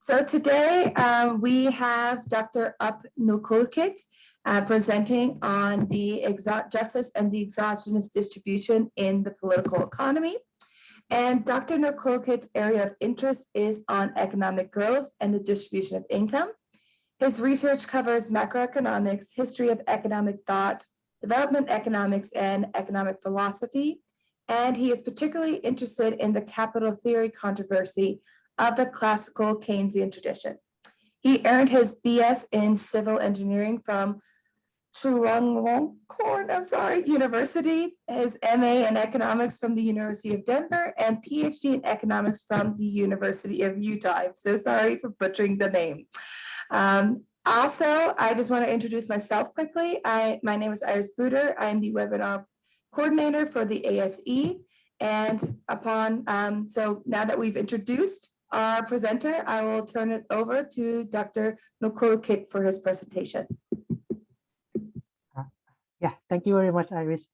So today we have Dr. Nukulkit presenting on the justice and the exogenous distribution in the political economy. And Dr. Nukulkit's area of interest is on economic growth and the distribution of income. His research covers macroeconomics, history of economic thought, development economics, and economic philosophy. And he is particularly interested in the capital theory controversy of the classical Keynesian tradition. He earned his BS in civil engineering from Chulalongkorn University, his MA in economics from the University of Denver, and PhD in economics from the University of Utah. I'm so sorry for butchering the name. Also, I just want to introduce myself quickly. My name is Iris Buder. I'm the webinar coordinator for the ASE. And so now that we've introduced our presenter, I will turn it over to Dr. Nukulkit for his presentation. Yeah, thank you very much, Iris.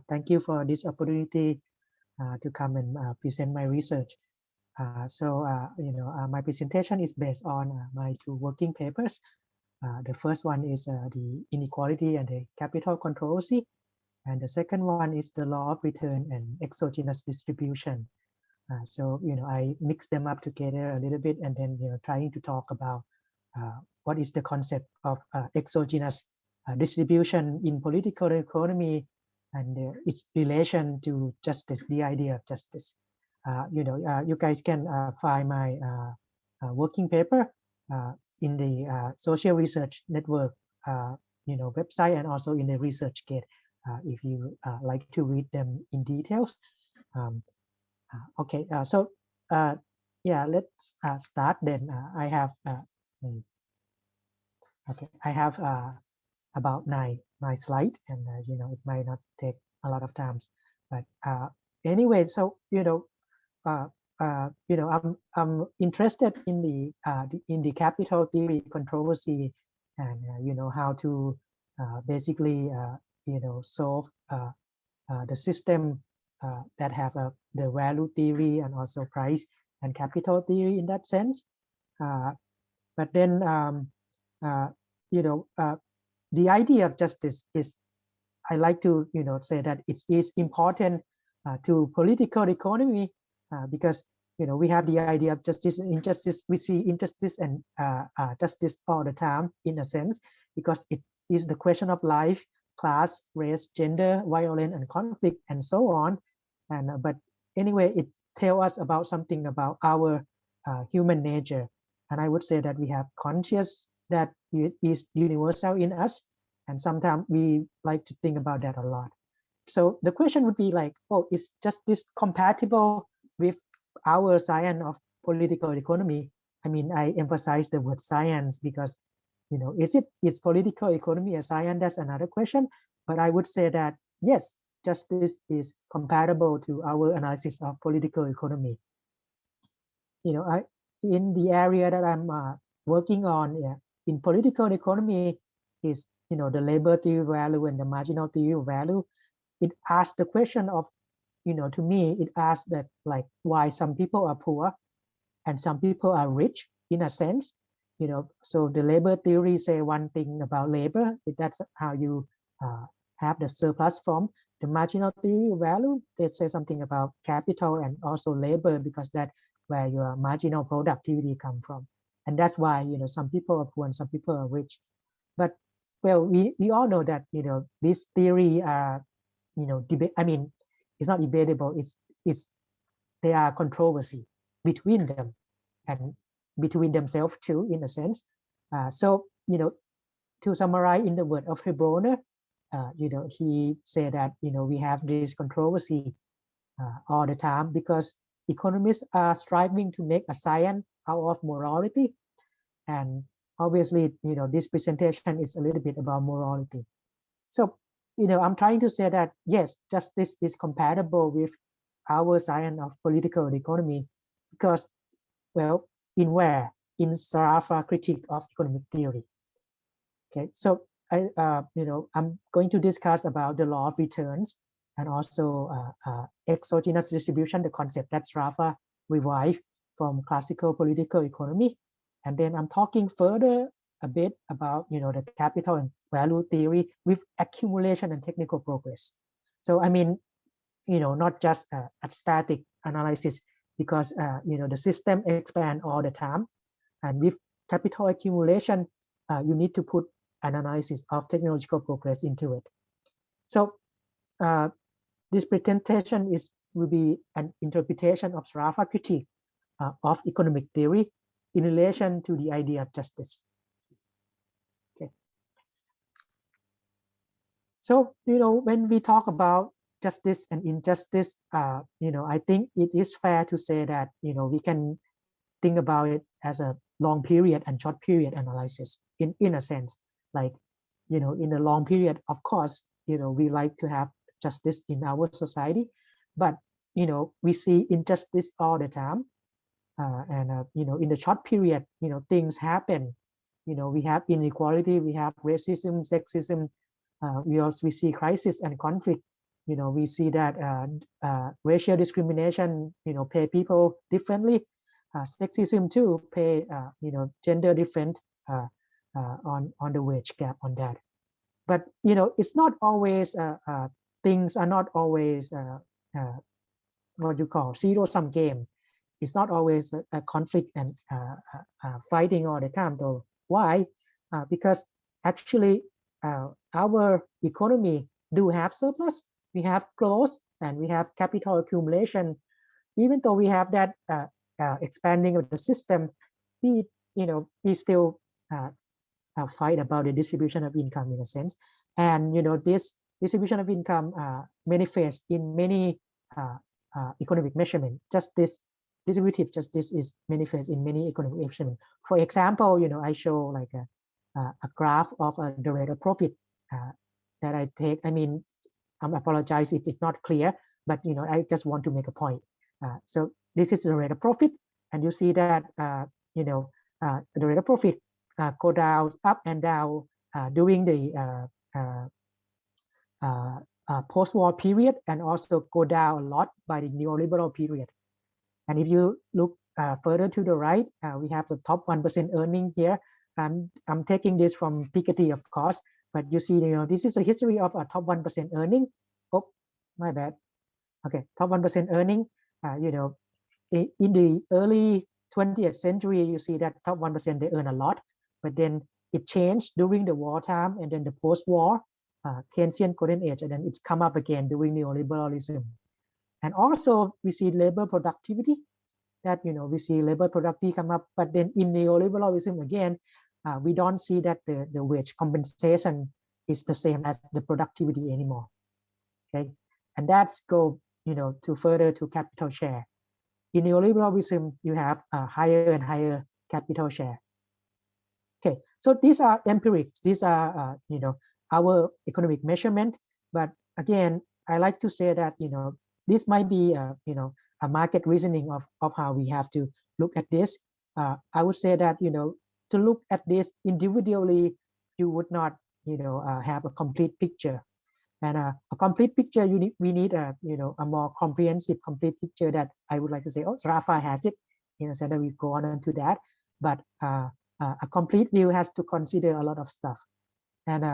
Thank you for this opportunity to come and present my research. My presentation is based on my two working papers. The first one is the inequality and the capital controversy, and the second one is the law of return and exogenous distribution. I mix them up together a little bit, and then trying to talk about what is the concept of exogenous distribution in political economy and its relation to justice, the idea of justice. You guys can find my working paper in the Social Research Network website, and also in the ResearchGate if you like to read them in details. Let's start then. I have about nine slide, and it might not take a lot of time, but anyway, so I'm interested in the capital theory controversy, and how to basically solve the system that have the value theory and also price and capital theory in that sense. But then the idea of justice is, I like to say that it is important to political economy because we have the idea of justice and injustice. We see injustice and justice all the time, in a sense, because it is the question of life, class, race, gender, violence, and conflict, and so on. And but anyway, it tells us about something about our human nature, and I would say that we have conscious that is universal in us, and sometimes we like to think about that a lot. So the question would be like, oh, is justice compatible with our science of political economy? I mean, I emphasize the word science because is political economy a science? That's another question. But I would say that yes, justice is compatible to our analysis of political economy. In the area that I'm working on in political economy is the labor theory value and the marginal theory value. It asks the question of, to me, it asks that like why some people are poor and some people are rich, in a sense. So the labor theory say one thing about labor, that's how you have the surplus form. The marginal theory value, they say something about capital and also labor, because that's where your marginal productivity come from. And that's why some people are poor and some people are rich. But well, we all know that this theory are debate. I mean, it's not debatable. It's there are controversy between them and between themselves too, in a sense. So to summarize in the word of Hebroner, he said that we have this controversy all the time because economists are striving to make a science out of morality, and obviously this presentation is a little bit about morality. So I'm trying to say that yes, justice is compatible with our science of political economy because, well, in Sarafa critique of economic theory. Okay, so I'm going to discuss about the law of returns and also exogenous distribution, the concept that Sarafa revived from classical political economy. And then I'm talking further a bit about, the capital and value theory with accumulation and technical progress. So, I mean, not just a static analysis, because, the system expand all the time. And with capital accumulation, you need to put an analysis of technological progress into it. So this presentation will be an interpretation of Sraffa critique of economic theory in relation to the idea of justice. Okay. So, when we talk about justice and injustice, I think it is fair to say that, we can think about it as a long period and short period analysis in a sense. Like, in the long period, of course, we like to have justice in our society, but, we see injustice all the time. And in the short period, things happen. We have inequality, we have racism, sexism. We see crisis and conflict. We see that racial discrimination, pay people differently. Sexism too, pay gender different on the wage gap on that. But it's not always things are not always what you call zero-sum game. It's not always a conflict and fighting all the time. Though why? Because actually our economy do have surplus. We have growth and we have capital accumulation. Even though we have that expanding of the system, we still fight about the distribution of income in a sense. And this distribution of income manifests in many economic measurement. Distributive justice is manifest in many economic measurement. For example, I show like a graph of the rate of profit that I take. I mean, I apologize if it's not clear, but I just want to make a point. So this is the rate of profit, and you see that the rate of profit go down, up and down during the post-war period, and also go down a lot by the neoliberal period. And if you look further to the right, we have the top 1% earning here. I'm taking this from Piketty, of course, but you see, this is the history of a top 1% earning. Oh, my bad. Okay, top 1% earning. In the early 20th century, you see that top 1% they earn a lot, but then it changed during the wartime, and then the post-war Keynesian golden age, and then it's come up again during neoliberalism. And also we see labor productivity, that we see labor productivity come up, but then in neoliberalism again, we don't see that the wage compensation is the same as the productivity anymore. Okay, and that's go to further to capital share. In neoliberalism, you have a higher and higher capital share. Okay, so these are empirics. These are our economic measurement. But again, I like to say that this might be a market reasoning of how we have to look at this. I would say that to look at this individually, you would not have a complete picture. And a complete picture, we need a more comprehensive, complete picture that I would like to say, oh, Sraffa has it, so that we go on to that. But a complete view has to consider a lot of stuff. And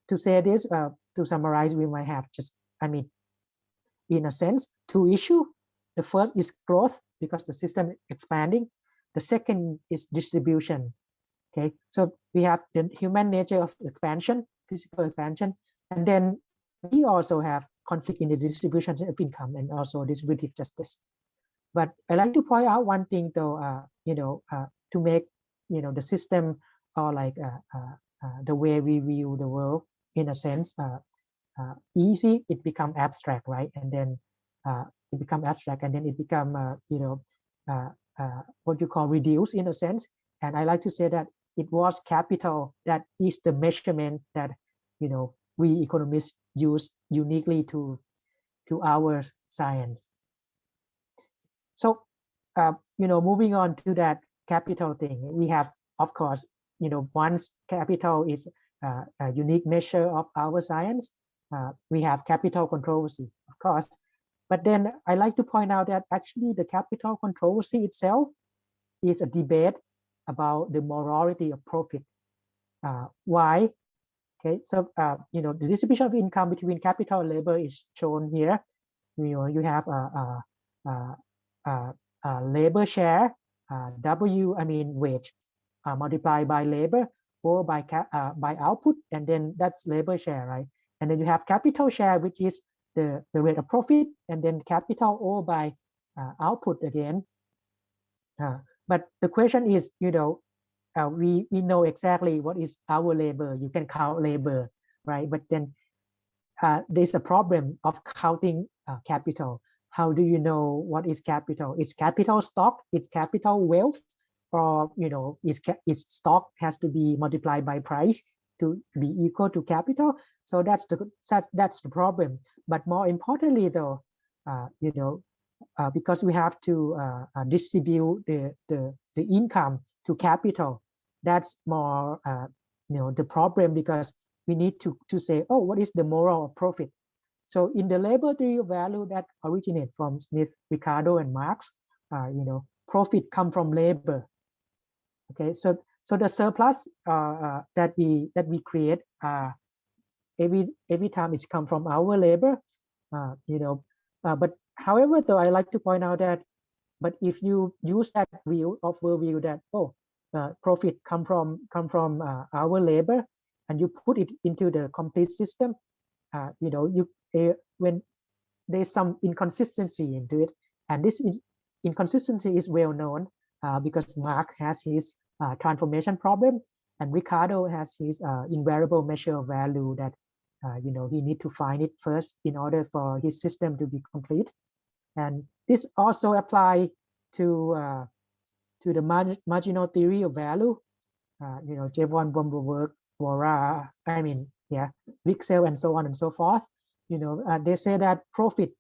to say this, to summarize, we might have just, in a sense, two issues. The first is growth, because the system is expanding. The second is distribution. Okay, so we have the human nature of expansion, physical expansion, and then we also have conflict in the distribution of income and also distributive justice. But I like to point out one thing, though, to make the system, or like the way we view the world, in a sense, easy, it become abstract, right? And then it become abstract, and then it become what you call reduced, in a sense. And I like to say that it was capital that is the measurement that we economists use uniquely to our science. So moving on to that capital thing, we have, of course, once capital is a unique measure of our science, we have capital controversy, of course. But then I like to point out that actually the capital controversy itself is a debate about the morality of profit. Why? Okay, so the distribution of income between capital and labor is shown here. You have labor share, wage, multiplied by labor or by output, and then that's labor share, right? And then you have capital share, which is the rate of profit, and then capital or by output again. But the question is, we know exactly what is our labor. You can count labor, right? But then there's a problem of counting capital. How do you know what is capital? Is capital stock? Is capital wealth? Or its stock has to be multiplied by price to be equal to capital? So that's the problem. But more importantly, though, because we have to distribute the income to capital, that's more the problem, because we need to say, oh, what is the moral of profit? So in the labor theory of value that originate from Smith, Ricardo, and Marx, profit come from labor. Okay, so the surplus that we create every time it's come from our labor, but however, though, I like to point out that, but if you use that worldview that profit come from our labor, and you put it into the complete system, when there's some inconsistency into it, and this inconsistency is well known because Marx has his transformation problem, and Ricardo has his invariable measure of value that he need to find it first in order for his system to be complete. And this also apply to the marginal theory of value. Jevon, Bomberberg, Vora, Wicksell, and so on and so forth. They say that profit,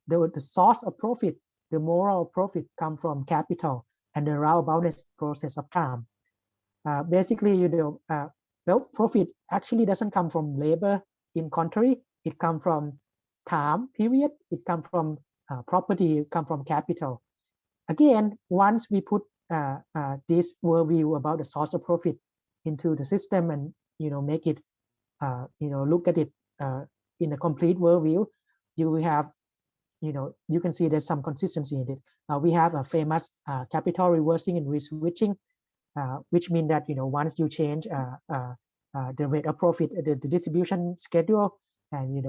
the source of profit, the moral profit, come from capital and the round-bounded process of time. Basically, profit actually doesn't come from labor. In contrary, it comes from time period. It comes from property. It comes from capital. Again, once we put this worldview about the source of profit into the system and make it look at it in a complete worldview, you will have you can see there's some consistency in it. We have a famous capital reversing and reswitching, which means that once you change the rate of profit, the distribution schedule, and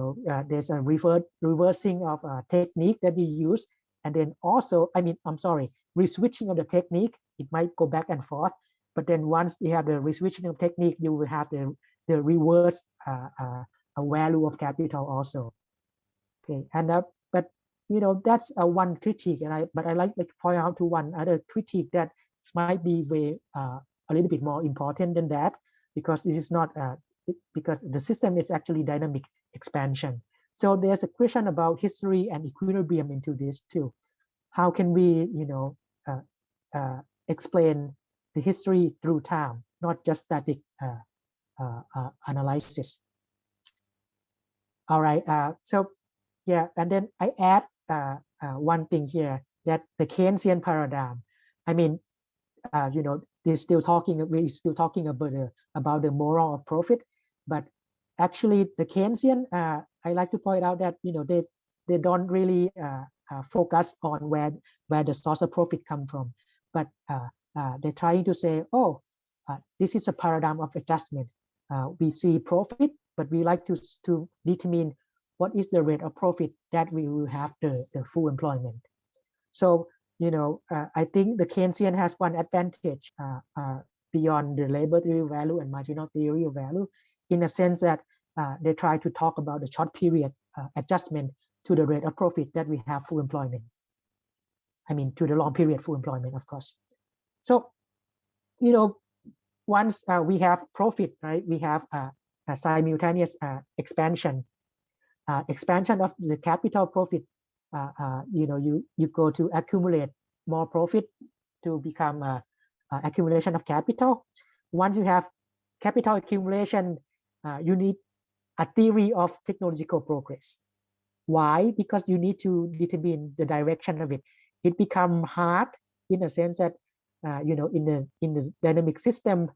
there's a reversing of a technique that you use. And then also, reswitching of the technique, it might go back and forth. But then once you have the reswitching of technique, you will have the reverse a value of capital also. Okay, and but that's one critique, but I like to point out to one other critique that might be a little bit more important than that, because this is not because the system is actually dynamic expansion. So there's a question about history and equilibrium into this too. How can we, explain the history through time, not just static analysis? All right. So yeah, and then I add one thing here, that the Keynesian paradigm. We're still talking about the moral of profit, but actually the Keynesian, I like to point out that they don't really focus on where the source of profit come from, but they're trying to say, this is a paradigm of adjustment. We see profit, but we like to determine what is the rate of profit that we will have the full employment. So I think the Keynesian has one advantage beyond the labor theory of value and marginal theory of value, in a sense that they try to talk about the short period adjustment to the rate of profit that we have full employment. To the long period full employment, of course. So, once we have profit, right, we have a simultaneous expansion of the capital profit. You go to accumulate more profit to become accumulation of capital. Once you have capital accumulation, you need a theory of technological progress. Why? Because you need to determine the direction of it. It become hard in a sense that in the dynamic system,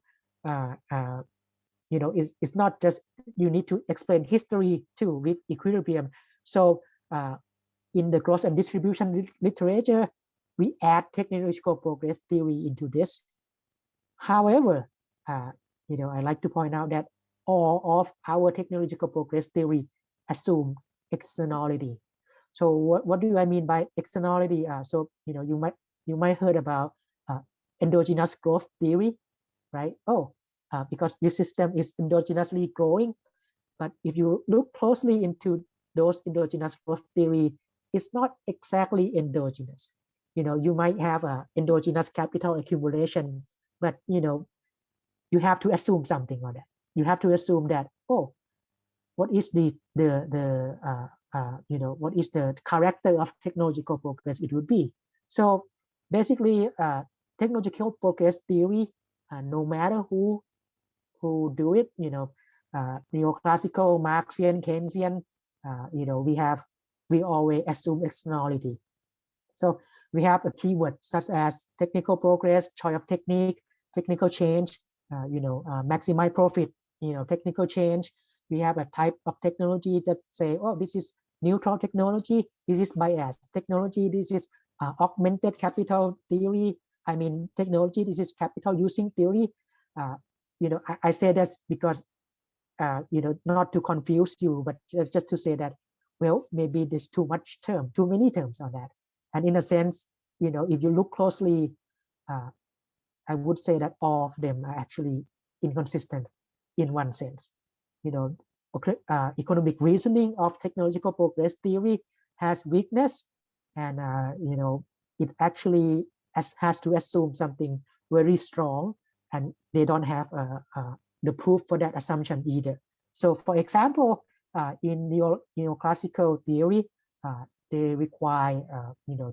it's not just you need to explain history too with equilibrium. So in the growth and distribution literature, we add technological progress theory into this. However, I like to point out that all of our technological progress theory assume externality. So what do I mean by externality? So you might heard about endogenous growth theory, right? Because this system is endogenously growing. But if you look closely into those endogenous growth theory, it's not exactly endogenous. You might have a endogenous capital accumulation, but you have to assume something on that. You have to assume that, what is what is the character of technological progress it would be. So basically, technological progress theory, no matter who do it, neoclassical, Marxian, Keynesian, we always assume externality. So we have a keyword such as technical progress, choice of technique, technical change, maximize profit, technical change. We have a type of technology that say, this is neutral technology, this is biased technology, this is augmented capital theory. I mean, technology, this is capital using theory. I say this because, not to confuse you, but just to say that, well, maybe there's too many terms on that. And in a sense, if you look closely, I would say that all of them are actually inconsistent in one sense. Economic reasoning of technological progress theory has weakness, and it actually has to assume something very strong, and they don't have the proof for that assumption either. So, for example, in neoclassical theory, they require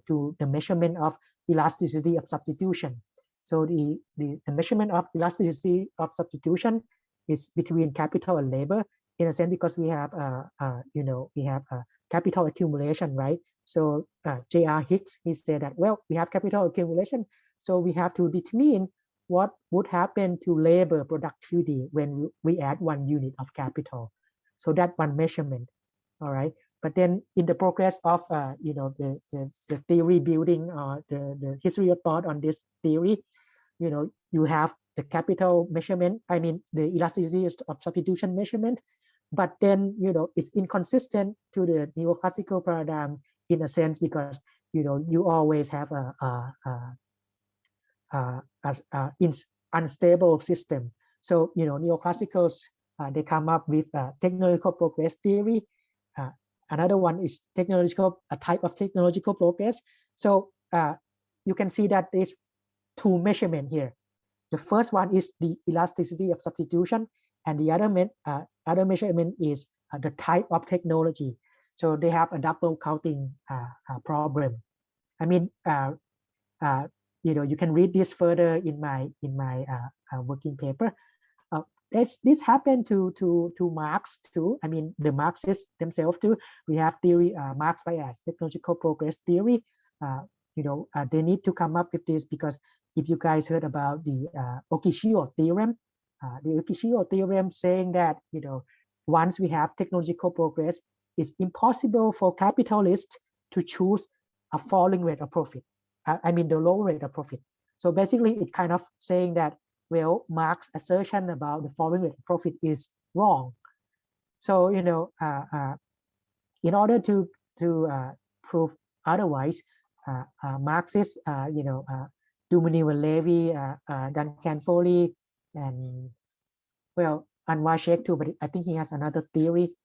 to the measurement of elasticity of substitution. So the measurement of elasticity of substitution is between capital and labor, in a sense, because we have capital accumulation, right? So J.R. Hicks, he said that, well, we have capital accumulation, so we have to determine what would happen to labor productivity when we add 1 unit of capital. So that one measurement, all right. But then in the progress of the theory building, the history of thought on this theory, you have the capital measurement, I mean the elasticity of substitution measurement, but then it's inconsistent to the neoclassical paradigm in a sense, because you always have a unstable system. So neoclassicals, they come up with technological progress theory. Another one is a type of technological progress. So you can see that there's 2 measurements here. The first one is the elasticity of substitution, and the other measurement is the type of technology. So they have a double counting problem. I mean, you can read this further in my working paper. This happened to Marx too. I mean, the Marxists themselves too. We have theory, Marx bias, technological progress theory. They need to come up with this, because if you guys heard about the Okishio theorem, saying that once we have technological progress, it's impossible for capitalists to choose a falling rate of profit. I mean the low rate of profit. So basically, it kind of saying that, well, Marx's assertion about the falling rate of profit is wrong. So in order to prove otherwise, Marxists, Dumini and Levy, Duncan Foley, and well, Anwar Sheikh too, but I think he has another theory,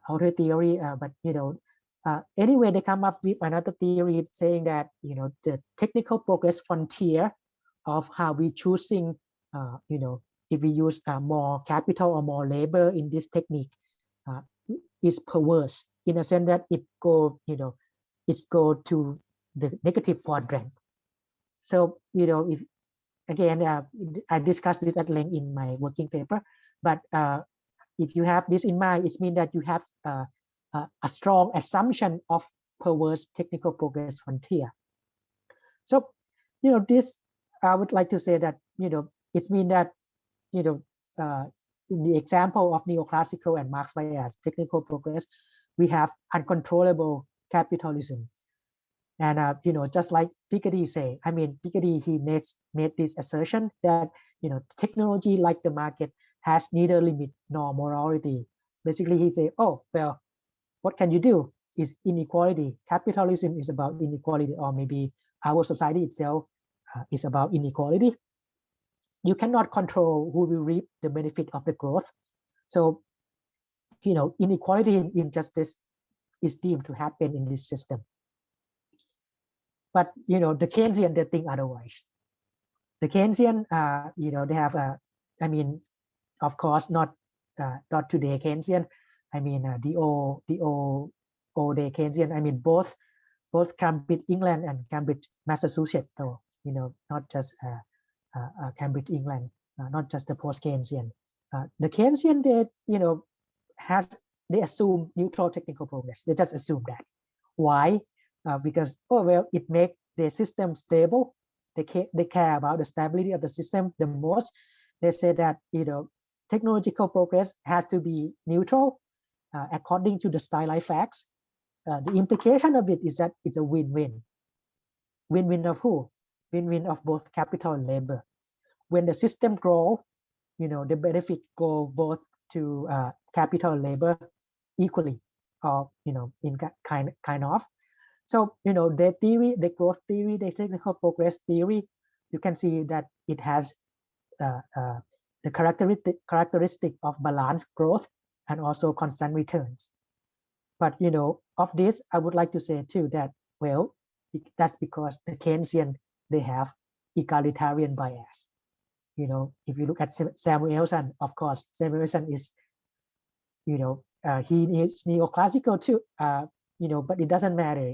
outer theory. But anyway, they come up with another theory saying that the technical progress frontier of how we choosing, if we use more capital or more labor in this technique, is perverse, in a sense that it go to the negative quadrant. So if again, I discussed it at length in my working paper, but if you have this in mind, it means that you have a strong assumption of perverse technical progress frontier. So, this I would like to say that, it means that, in the example of neoclassical and Marx bias technical progress, we have uncontrollable capitalism. And, just like Piketty say, Piketty, he made this assertion that, technology, like the market, has neither limit nor morality. Basically, he say, oh, well, what can you do? Is inequality. Capitalism is about inequality, or maybe our society itself is about inequality. You cannot control who will reap the benefit of the growth. So, inequality and injustice is deemed to happen in this system. But, the Keynesian, they think otherwise. The Keynesian, they have, of course, not today Keynesian. The old day Keynesian. Both Cambridge, England, and Cambridge, Massachusetts, though, not just Cambridge, England, not just the post-Keynesian. The Keynesian, they assume neutral technical progress. They just assume that. Why? Because, it makes the system stable. They care about the stability of the system the most. They say that, technological progress has to be neutral according to the stylized facts. The implication of it is that it's a win-win. Win-win of who? Win-win of both capital and labor. When the system grows, the benefit go both to capital and labor equally, or in kind of. So the theory, the growth theory, the technical progress theory, you can see that it has the characteristic of balanced growth and also constant returns. But of this, I would like to say too that, well, that's because the Keynesian, they have egalitarian bias. If you look at Samuelson, of course, Samuelson is, he is neoclassical too, but it doesn't matter.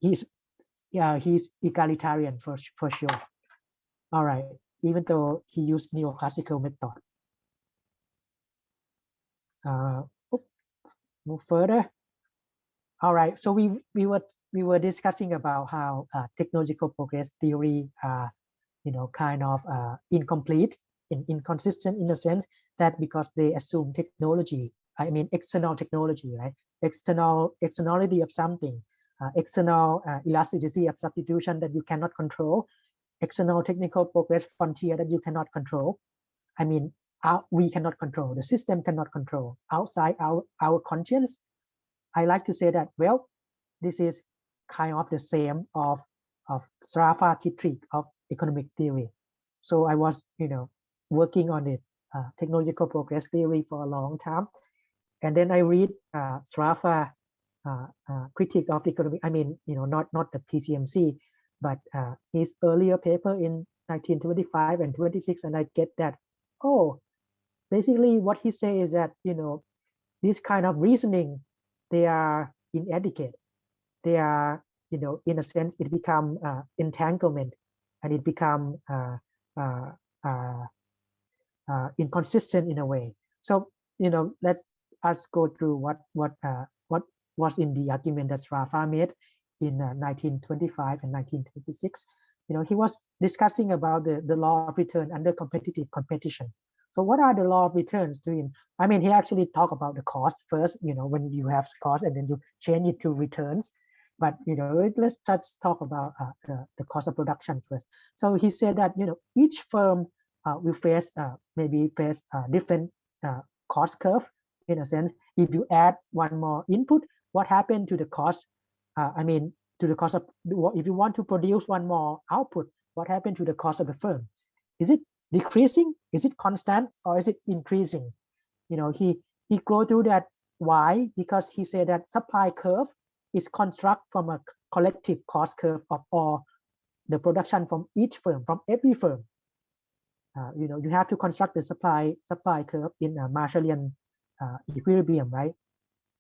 He's egalitarian for sure. All right, even though he used neoclassical method. Move further. All right, so we were discussing about how technological progress theory are, kind of incomplete and inconsistent in the sense that because they assume technology, external technology, right? Externality of something, external elasticity of substitution that you cannot control, external technical progress frontier that you cannot control. We cannot control, the system cannot control outside our conscience. I like to say that, well, this is kind of the same of Sraffa critique of economic theory. So I was, working on the technological progress theory for a long time. And then I read Sraffa critique of the economic, not the PCMC, but his earlier paper in 1925 and 26, and I get that, oh, basically what he says is that, this kind of reasoning, they are inadequate. They are, in a sense, it become entanglement, and it become inconsistent in a way. So, let's us go through what was in the argument that Sraffa made in 1925 and 1926. He was discussing about the law of return under competitive competition. So what are the law of returns doing? He actually talked about the cost first, when you have cost and then you change it to returns. But, let's just talk about the cost of production first. So he said that, each firm will face different cost curve, in a sense. If you add one more input, what happened to the cost? To the cost of, if you want to produce one more output, what happened to the cost of the firm? Is it decreasing? Is it constant, or is it increasing? He go through that. Why? Because he said that supply curve is construct from a collective cost curve of all the production from each firm, from every firm. You have to construct the supply curve in a Marshallian equilibrium, right?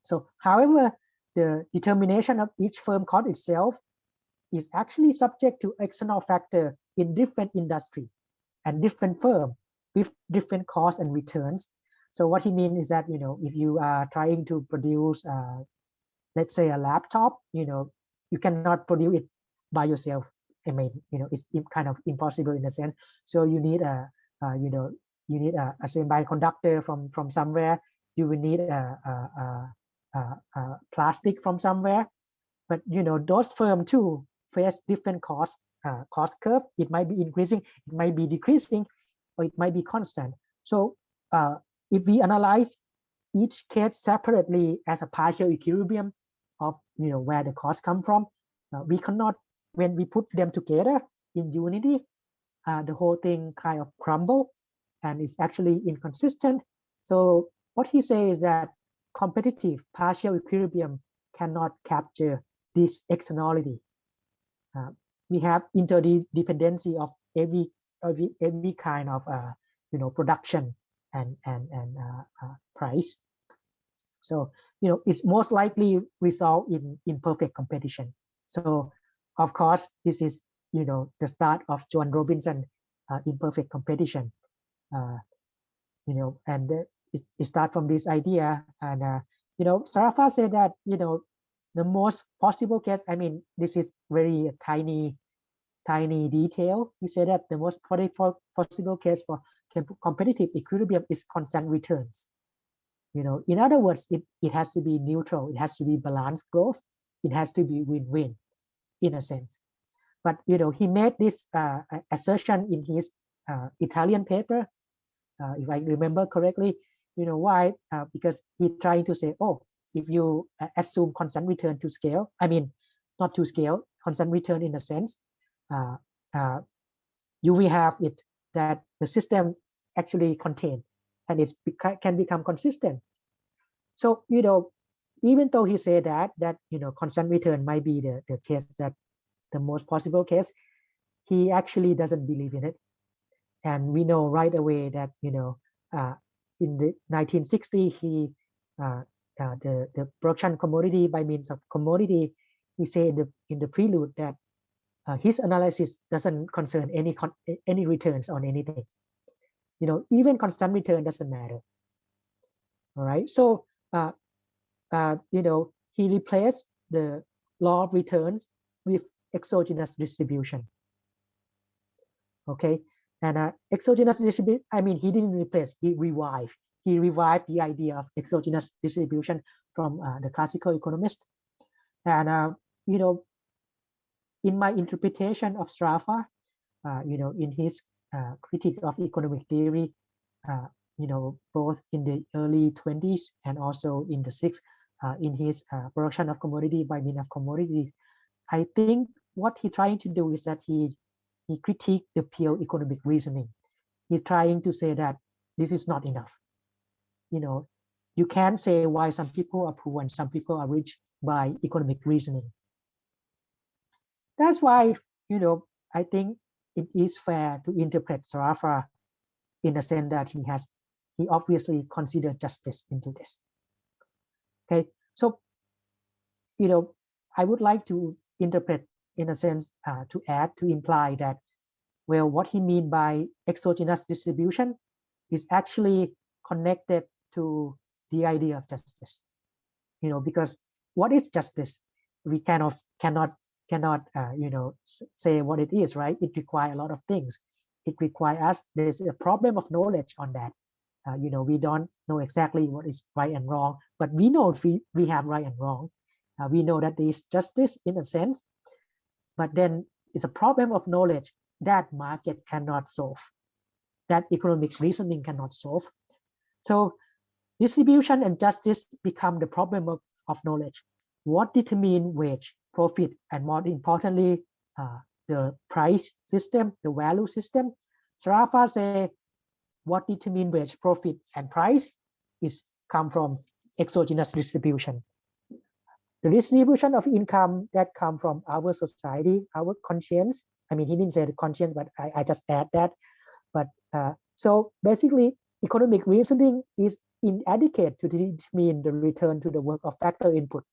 So, however, the determination of each firm cost itself is actually subject to external factor in different industry and different firm with different costs and returns. So what he means is that, if you are trying to produce, let's say a laptop, you cannot produce it by yourself. I mean, it's kind of impossible in a sense. So you need you need a semiconductor from somewhere. You will need a plastic from somewhere. But those firms too face different cost curve. It might be increasing, it might be decreasing, or it might be constant. So if we analyze each case separately as a partial equilibrium of where the costs come from, we cannot, when we put them together in unity, the whole thing kind of crumble and is actually inconsistent. So what he says is that competitive partial equilibrium cannot capture this externality. We have interdependency of every kind of production and price. So it's most likely result in perfect competition. So of course this is the start of Joan Robinson imperfect competition. And it starts from this idea. And Sarafa said that the most possible case, I mean, this is very tiny detail. He said that the most possible case for competitive equilibrium is constant returns. In other words, it has to be neutral, it has to be balanced growth, it has to be win-win in a sense. But he made this assertion in his Italian paper, if I remember correctly. Why? Because he's trying to say, oh, if you assume constant return to scale, I mean, not to scale, constant return in a sense, you will have it that the system actually contained and it can become consistent. So even though he said that constant return might be the case, that the most possible case, he actually doesn't believe in it. And we know right away that in the 1960s, he the production commodity by means of commodity, he said in the prelude that his analysis doesn't concern any returns on anything. Even constant return doesn't matter. All right. So he replaced the law of returns with exogenous distribution. Okay. And exogenous distribution, I mean, he didn't replace, he revived. He revived the idea of exogenous distribution from the classical economist. And in my interpretation of Sarafa, in his critique of economic theory, both in the early 20s and also in the 60s, in his production of commodity by means of commodity, I think what he's trying to do is that he critiqued the pure economic reasoning. He's trying to say that this is not enough. You can't say why some people are poor and some people are rich by economic reasoning. That's why, I think it is fair to interpret Sarafa in the sense that he obviously considered justice into this. Okay, so I would like to interpret in a sense to imply that, well, what he means by exogenous distribution is actually connected to the idea of justice. Because what is justice? We cannot say what it is, right? It requires a lot of things. It requires us. There's a problem of knowledge on that. We don't know exactly what is right and wrong, but we know we have right and wrong. We know that there is justice in a sense, but then it's a problem of knowledge that market cannot solve, that economic reasoning cannot solve. So distribution and justice become the problem of knowledge. What determines wage, profit, and more importantly, the price system, the value system? Sarafa say what determines wage, profit, and price is come from exogenous distribution. The distribution of income that come from our society, our conscience. I mean, he didn't say the conscience, but I just add that. But so basically, economic reasoning is inadequate to determine the return to the work of factor input,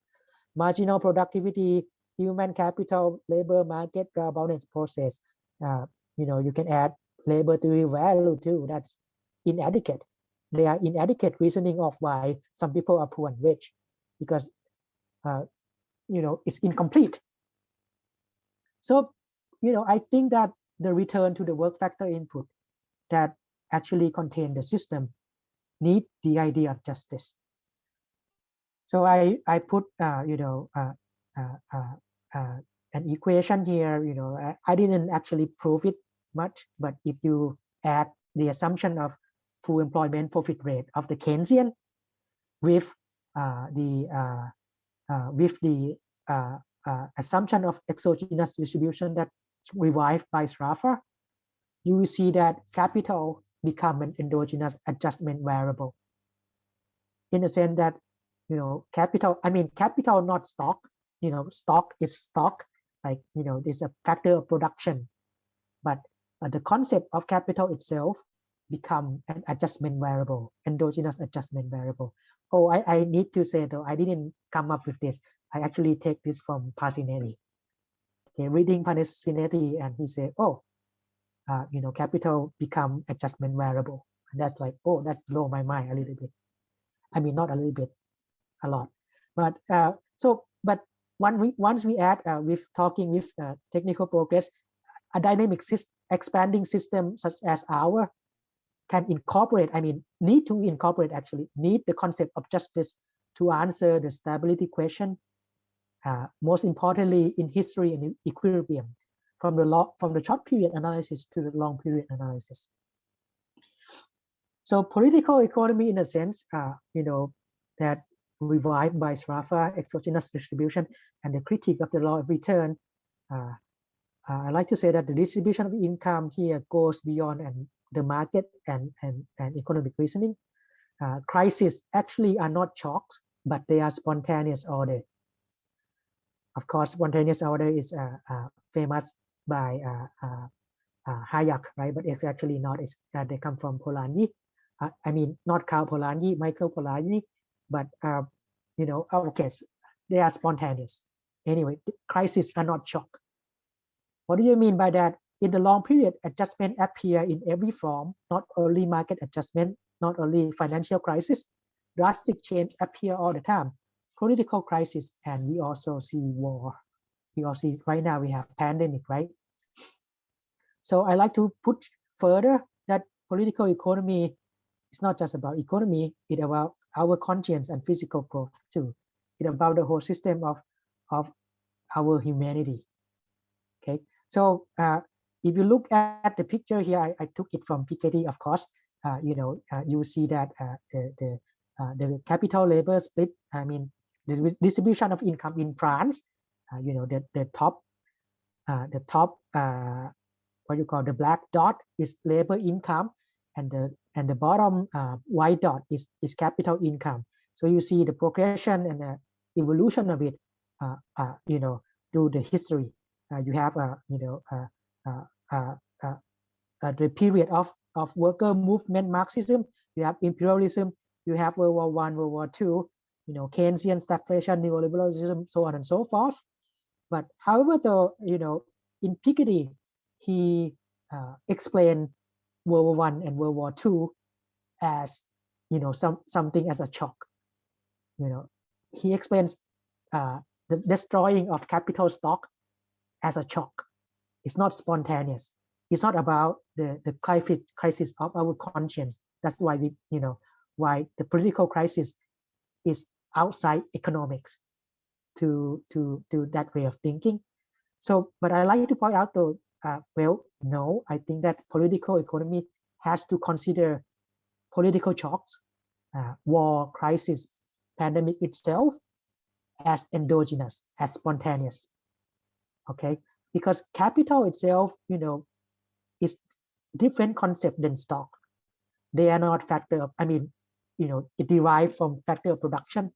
marginal productivity, human capital, labor market, balance process. You can add labor theory value too. That's inadequate. they are inadequate reasoning of why some people are poor and rich, because it's incomplete. So I think that the return to the work factor input that actually contain the system need the idea of justice. So I put an equation here. I didn't actually prove it much, but if you add the assumption of full employment profit rate of the Keynesian with the assumption of exogenous distribution that's revived by Sraffa, you will see that capital become an endogenous adjustment variable, in the sense that capital not stock. Stock is stock, like there's a factor of production, but the concept of capital itself become an adjustment variable, endogenous adjustment variable. Oh, I need to say though, I didn't come up with this. I actually take this from Pasinetti. Okay, reading Pasinetti, and he said, oh, capital become adjustment variable, and that's like, oh, that's blow my mind a little bit. I mean, not a little bit, a lot. But but once we add with talking with technical progress, a dynamic expanding system such as our can incorporate, need to incorporate, actually need the concept of justice to answer the stability question, most importantly in history and equilibrium, from the short period analysis to the long period analysis. So political economy, in a sense, that revived by Sraffa, exogenous distribution, and the critique of the law of return. I like to say that the distribution of income here goes beyond the market and economic reasoning. Crises actually are not shocks, but they are spontaneous order. Of course, spontaneous order is famous by Hayek, right? But it's actually not. They come from Polanyi. Not Karl Polanyi, Michael Polanyi, but okay, they are spontaneous. Anyway, crises are not shock. What do you mean by that? In the long period, adjustment appear in every form, not only market adjustment, not only financial crisis. Drastic change appear all the time. Political crisis, and we also see war. We also see right now we have pandemic, right? So I like to put further that political economy is not just about economy, it's about our conscience and physical growth too. It's about the whole system of our humanity. Okay, so if you look at the picture here, I took it from Piketty, of course. You see that the capital labor split. The distribution of income in France. The top what you call the black dot is labor income, and the bottom white dot is capital income. So you see the progression and the evolution of it, through the history. You have the period of worker movement Marxism. You have imperialism. You have World War I, World War II. Keynesian stagflation, neoliberalism, so on and so forth. But however, though, in Piketty, he explained World War I and World War II as something as a shock. He explains the destroying of capital stock as a shock. It's not spontaneous. It's not about the crisis of our conscience. That's why why the political crisis is outside economics to that way of thinking. So, but I like to point out though, no, I think that political economy has to consider political shocks, war, crisis, pandemic itself as endogenous, as spontaneous. Okay, because capital itself, is different concept than stock. They are not factor of, it derived from factor of production,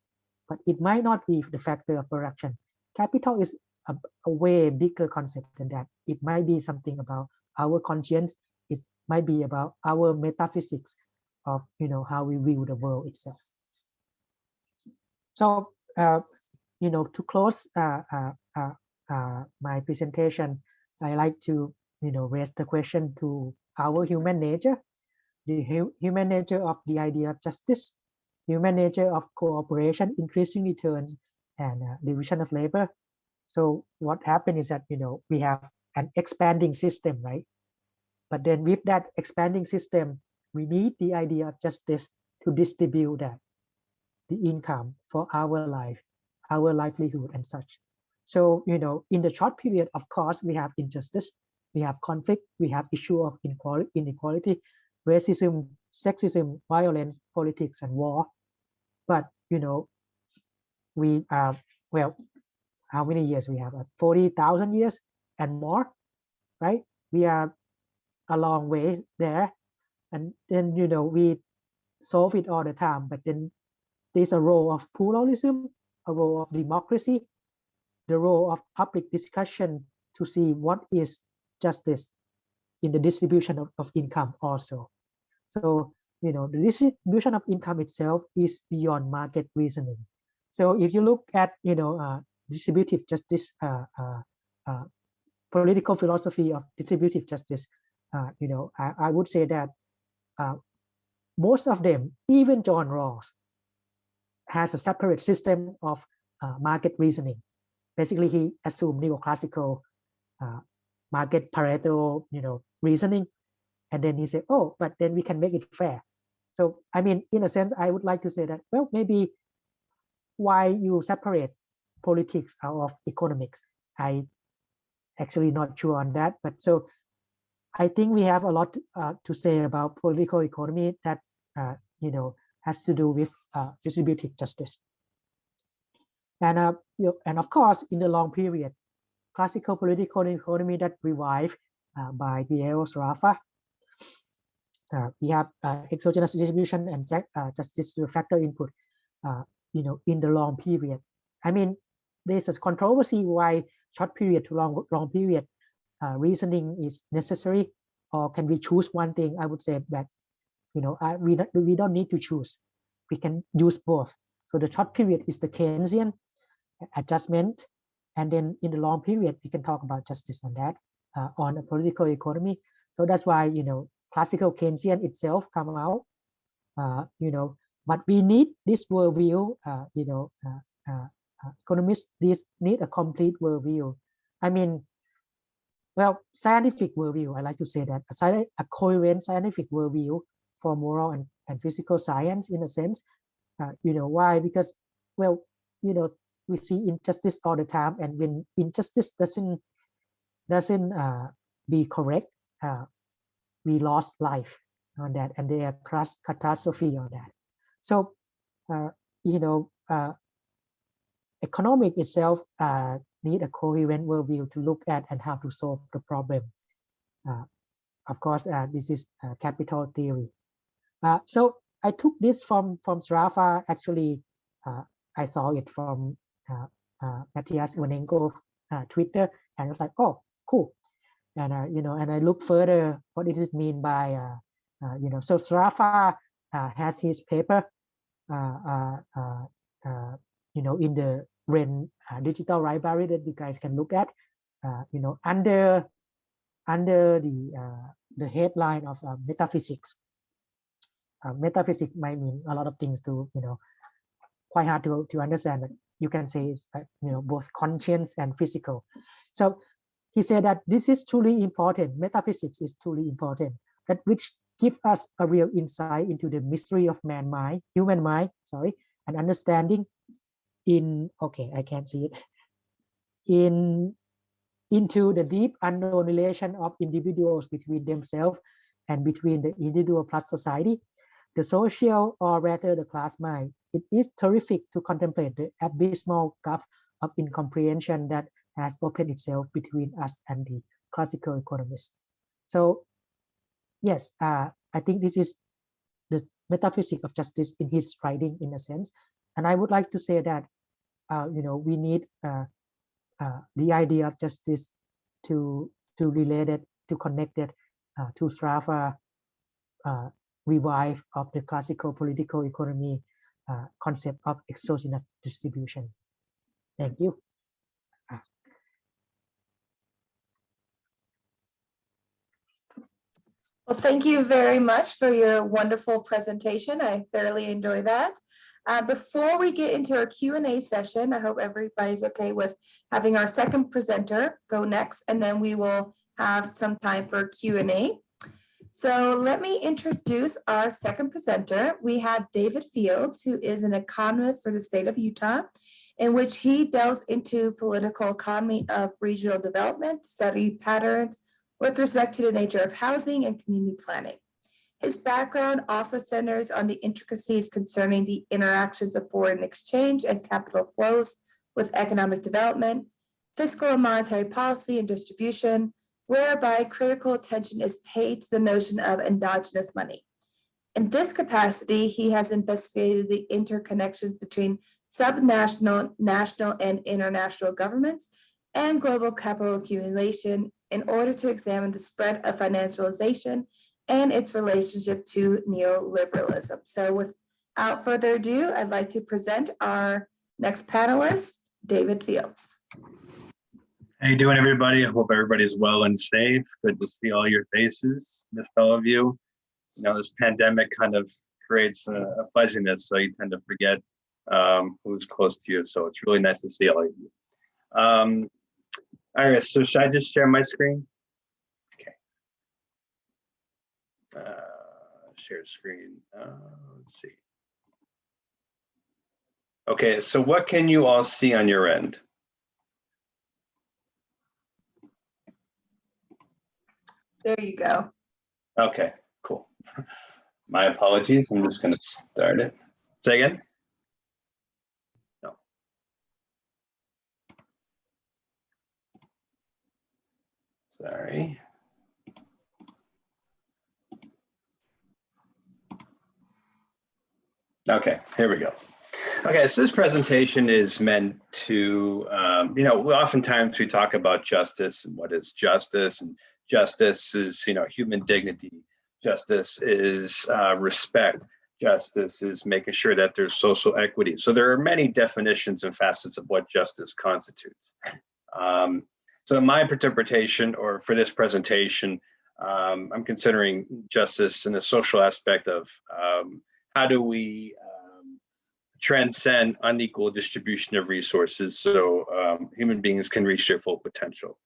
but it might not be the factor of production. Capital is a way bigger concept than that. It might be something about our conscience. It might be about our metaphysics of how we view the world itself. So to close my presentation, I like to raise the question to our human nature. the human nature of the idea of justice, human nature of cooperation increasingly turns and division of labor. So what happened is that, we have an expanding system, right? But then with that expanding system, we need the idea of justice to distribute that, the income for our life, our livelihood and such. So, in the short period, of course, we have injustice, we have conflict, we have issue of inequality, racism, sexism, violence, politics, and war. But, we are, well, how many years we have? 40,000 years and more, right? We are a long way there. And then, we solve it all the time. But then there's a role of pluralism, a role of democracy, the role of public discussion to see what is justice in the distribution of income also. So, the distribution of income itself is beyond market reasoning. So if you look at, distributive justice, political philosophy of distributive justice, I would say that most of them, even John Rawls, has a separate system of market reasoning. Basically, he assumed neoclassical market Pareto, reasoning, and then he said, "Oh, but then we can make it fair." So, I mean, in a sense, I would like to say that, well, maybe why you separate politics out of economics, I actually not sure on that. But so, I think we have a lot to say about political economy that has to do with distributive justice. And and of course, in the long period, classical political economy that revived by Diego Sraffa, we have exogenous distribution and justice to factor input, in the long period. I mean, there's a controversy why short period to long period reasoning is necessary, or can we choose one thing? I would say that, we don't need to choose. We can use both. So the short period is the Keynesian adjustment, and then in the long period we can talk about justice on that, on a political economy. So that's why, classical Keynesian itself come out, but we need this worldview. Economists need a complete worldview. I mean, well, scientific worldview, I like to say that a coherent scientific worldview for moral and physical science, in a sense. Why? Because, well, we see injustice all the time, and when injustice doesn't be correct, we lost life on that, and there are catastrophe on that. So, economic itself need a coherent worldview to look at and how to solve the problem. Of course, this is capital theory. So I took this from Sraffa. Actually, I saw it from Matthias Ivanenko Twitter, and I was like, oh, cool. And and I look further, what does it mean by so Sraffa has his paper in the REN digital library that you guys can look at, under the headline of metaphysics. Metaphysics might mean a lot of things to, quite hard to understand, but you can say, both conscience and physical. So he said that this is truly important. Metaphysics is truly important, that which give us a real insight into the mystery of human mind, and understanding I can't see it, into the deep unknown relation of individuals between themselves and between the individual plus society, the social, or rather the class mind. It is terrific to contemplate the abysmal gulf of incomprehension that has opened itself between us and the classical economists. So yes, I think this is the metaphysics of justice in his writing, in a sense. And I would like to say that, we need the idea of justice to relate it, to connect it to Sraffa revive of the classical political economy concept of exogenous distribution. Thank you. Well, thank you very much for your wonderful presentation. I thoroughly enjoy that. Before we get into our Q&A session, I hope everybody's okay with having our second presenter go next, and then we will have some time for Q&A. So let me introduce our second presenter. We have David Fields, who is an economist for the state of Utah, in which he delves into political economy of regional development, study patterns with respect to the nature of housing and community planning. His background also centers on the intricacies concerning the interactions of foreign exchange and capital flows with economic development, fiscal and monetary policy and distribution, whereby critical attention is paid to the notion of endogenous money. In this capacity, he has investigated the interconnections between subnational, national, and international governments and global capital accumulation in order to examine the spread of financialization and its relationship to neoliberalism. So without further ado, I'd like to present our next panelist, David Fields. How you doing, everybody? I hope everybody's well and safe. Good to see all your faces. Missed all of you. You know, this pandemic kind of creates a fuzziness, so you tend to forget who's close to you. So it's really nice to see all of you. All right, so should I just share my screen? Okay. Share screen. Let's see. Okay, so what can you all see on your end? There you go. Okay, cool. My apologies. I'm just going to start it. Say again? No. Sorry. Okay, here we go. Okay, so this presentation is meant to, you know, oftentimes we talk about justice and what is justice, and justice is, you know, human dignity. Justice is respect. Justice is making sure that there's social equity. So there are many definitions and facets of what justice constitutes. So in my interpretation, or for this presentation, I'm considering justice in the social aspect of how do we transcend unequal distribution of resources so human beings can reach their full potential.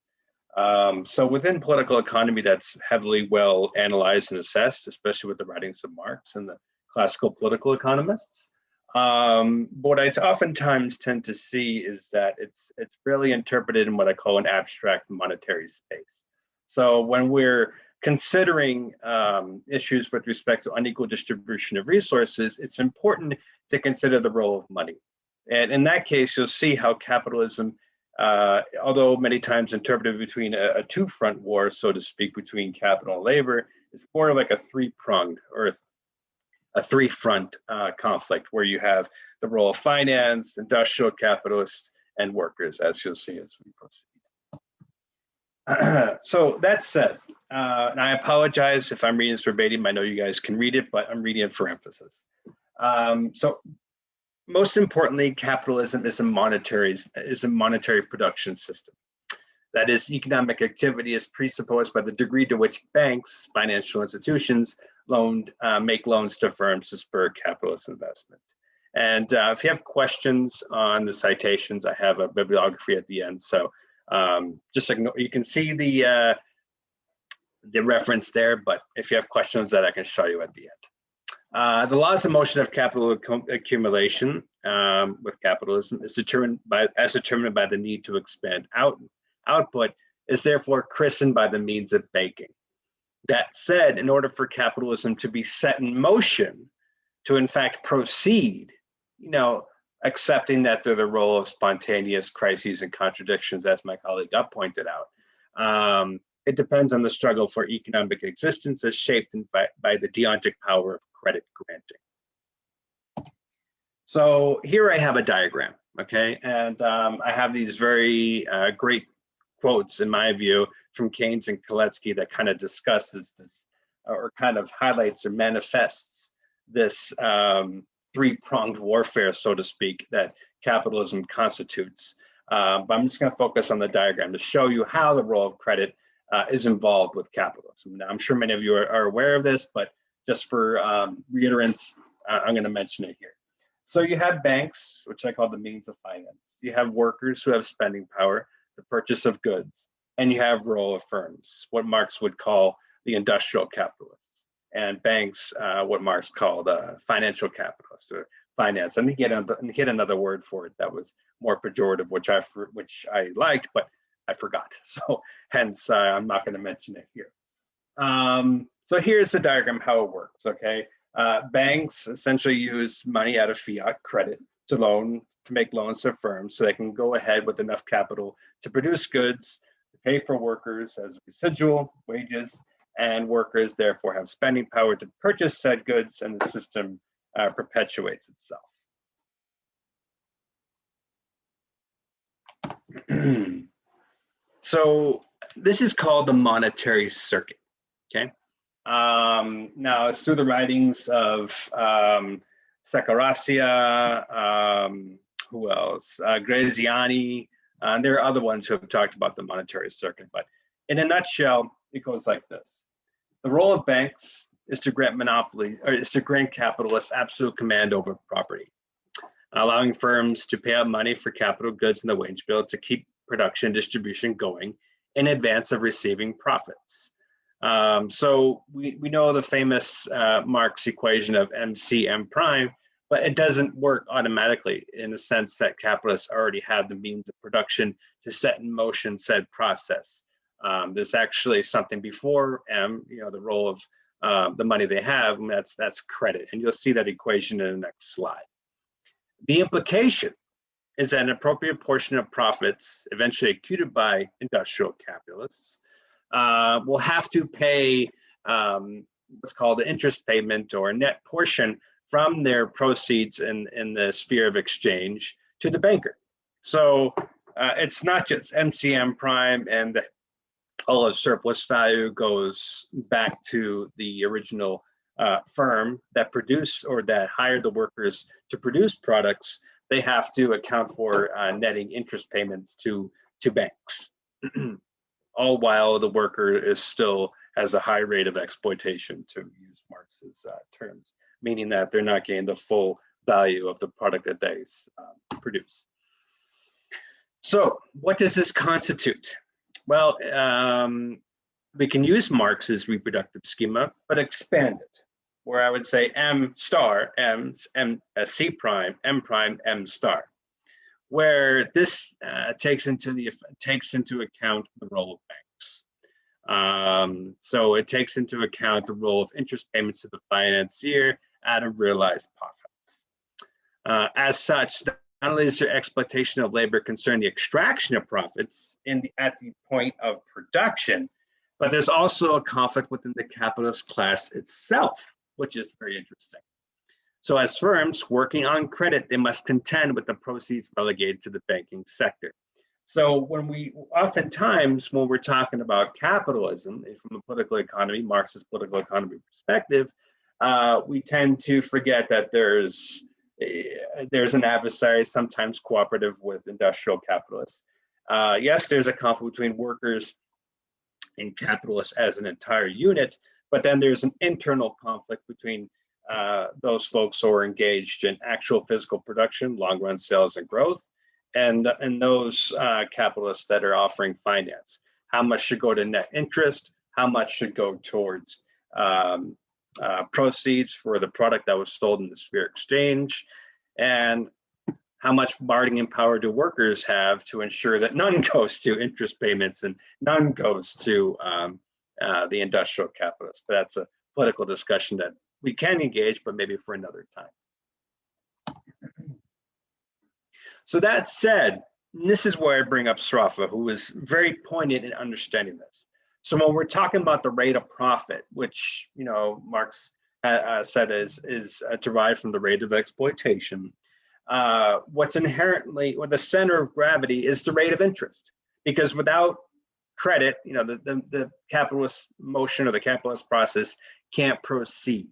So within political economy, that's heavily well analyzed and assessed, especially with the writings of Marx and the classical political economists. What I oftentimes tend to see is that it's really interpreted in what I call an abstract monetary space. So when we're considering issues with respect to unequal distribution of resources, it's important to consider the role of money. And in that case, you'll see how capitalism, although many times interpreted between a two-front war, so to speak, between capital and labor, is more like a three-pronged or a three-front conflict where you have the role of finance, industrial capitalists, and workers, as you'll see as we proceed. So that said, and I apologize if I'm reading this verbatim. I know you guys can read it, but I'm reading it for emphasis. So most importantly, capitalism is a monetary production system. That is, economic activity is presupposed by the degree to which banks, financial institutions, make loans to firms to spur capitalist investment. And if you have questions on the citations, I have a bibliography at the end. So just ignore. You can see the reference there, but if you have questions, that I can show you at the end. The laws of motion of capital accumulation with capitalism is determined by the need to expand output, is therefore christened by the means of banking. That said, in order for capitalism to be set in motion, to in fact proceed, you know, accepting that they're the role of spontaneous crises and contradictions, as my colleague Up pointed out, it depends on the struggle for economic existence as shaped by the deontic power of credit granting. So here I have a diagram, okay? And I have these very great quotes, in my view, from Keynes and Kalecki that kind of discusses this, or kind of highlights or manifests this three-pronged warfare, so to speak, that capitalism constitutes. But I'm just going to focus on the diagram to show you how the role of credit is involved with capitalism. Now, I'm sure many of you are aware of this, but just for reiterance, I'm going to mention it here. So you have banks, which I call the means of finance. You have workers who have spending power, the purchase of goods, and you have role of firms, what Marx would call the industrial capitalists, and banks, what Marx called financial capitalists or finance. And he had another word for it that was more pejorative, which I liked, but I forgot. So hence, I'm not going to mention it here. So here's the diagram how it works. Okay, banks essentially use money out of fiat credit to make loans to firms so they can go ahead with enough capital to produce goods, to pay for workers as residual wages, and workers therefore have spending power to purchase said goods, and the system perpetuates itself. So this is called the monetary circuit. Okay. Now it's through the writings of Saccaracia, who else? Graziani. There are other ones who have talked about the monetary circuit, but in a nutshell, it goes like this. The role of banks is to grant capitalists absolute command over property, allowing firms to pay out money for capital goods in the wage bill to keep production distribution going in advance of receiving profits. So we know the famous Marx equation of MC(M prime), but it doesn't work automatically in the sense that capitalists already have the means of production to set in motion said process. There's actually something before M, the role of the money they have, and that's credit. And you'll see that equation in the next slide. The implication is that an appropriate portion of profits eventually accrued by industrial capitalists will have to pay what's called an interest payment or a net portion from their proceeds in the sphere of exchange to the banker. So it's not just MC(M prime) and all of surplus value goes back to the original firm that produced or that hired the workers to produce products. They have to account for netting interest payments to banks, all while the worker still has a high rate of exploitation, to use Marx's terms, meaning that they're not getting the full value of the product that they produce. So what does this constitute? Well, we can use Marx's reproductive schema, but expand it, where I would say M star, C prime, M prime, M star, where this takes into account the role of banks. So it takes into account the role of interest payments to the financier out of realized profits. As such, not only is there exploitation of labor concerning the extraction of profits at the point of production, but there's also a conflict within the capitalist class itself, which is very interesting. So as firms working on credit, they must contend with the proceeds relegated to the banking sector. So oftentimes when we're talking about capitalism from a political economy, Marxist political economy perspective, we tend to forget that there's an adversary, sometimes cooperative with industrial capitalists. Yes, there's a conflict between workers and capitalists as an entire unit, but then there's an internal conflict between those folks who are engaged in actual physical production, long-run sales and growth, and those capitalists that are offering finance. How much should go to net interest? How much should go towards proceeds for the product that was sold in the sphere exchange? And how much bargaining power do workers have to ensure that none goes to interest payments and none goes to the industrial capitalists? But that's a political discussion that we can engage, but maybe for another time. So that said, this is where I bring up Srafa, who is very poignant in understanding this. So when we're talking about the rate of profit, which Marx said is derived from the rate of exploitation, what's inherently, or the center of gravity is the rate of interest, because without credit, the capitalist motion or the capitalist process can't proceed.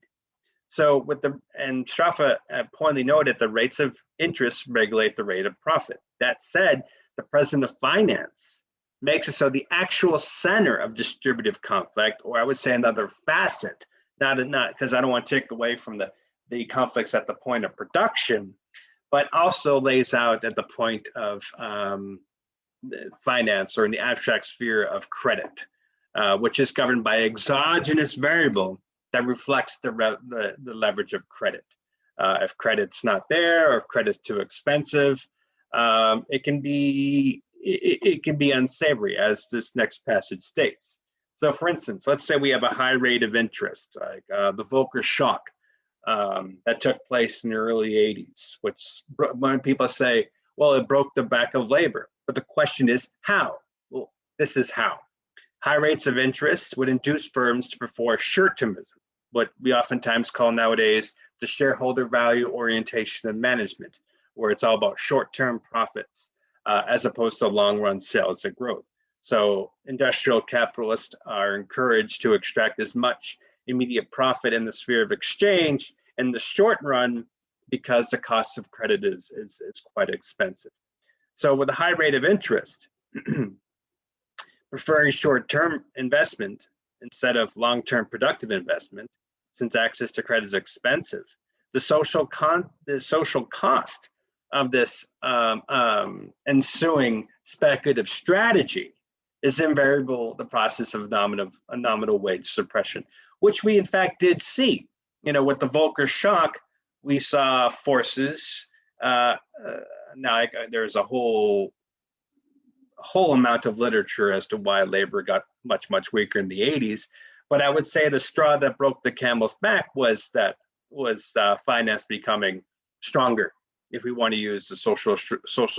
So and Srafa pointedly noted, the rates of interest regulate the rate of profit. That said, the president of finance makes it so the actual center of distributive conflict, or I would say another facet, not because I don't want to take away from the conflicts at the point of production, but also lays out at the point of finance or in the abstract sphere of credit, which is governed by exogenous variable that reflects the leverage of credit. If credit's not there, or if credit's too expensive, it can be unsavory, as this next passage states. So, for instance, let's say we have a high rate of interest, like the Volcker shock that took place in the early 80s, which when people say, well, it broke the back of labor. But the question is how? Well, this is how. High rates of interest would induce firms to perform short-termism, what we oftentimes call nowadays the shareholder value orientation of management, where it's all about short-term profits as opposed to long-run sales and growth. So industrial capitalists are encouraged to extract as much immediate profit in the sphere of exchange in the short run because the cost of credit is quite expensive. So with a high rate of interest, preferring short-term investment instead of long-term productive investment, since access to credit is expensive, the social cost of this ensuing speculative strategy is invariable the process of nominal wage suppression, which we in fact did see. You know, with the Volcker shock, we saw forces. There's a whole amount of literature as to why labor got much weaker in the 80s. But I would say the straw that broke the camel's back was finance becoming stronger, if we want to use the social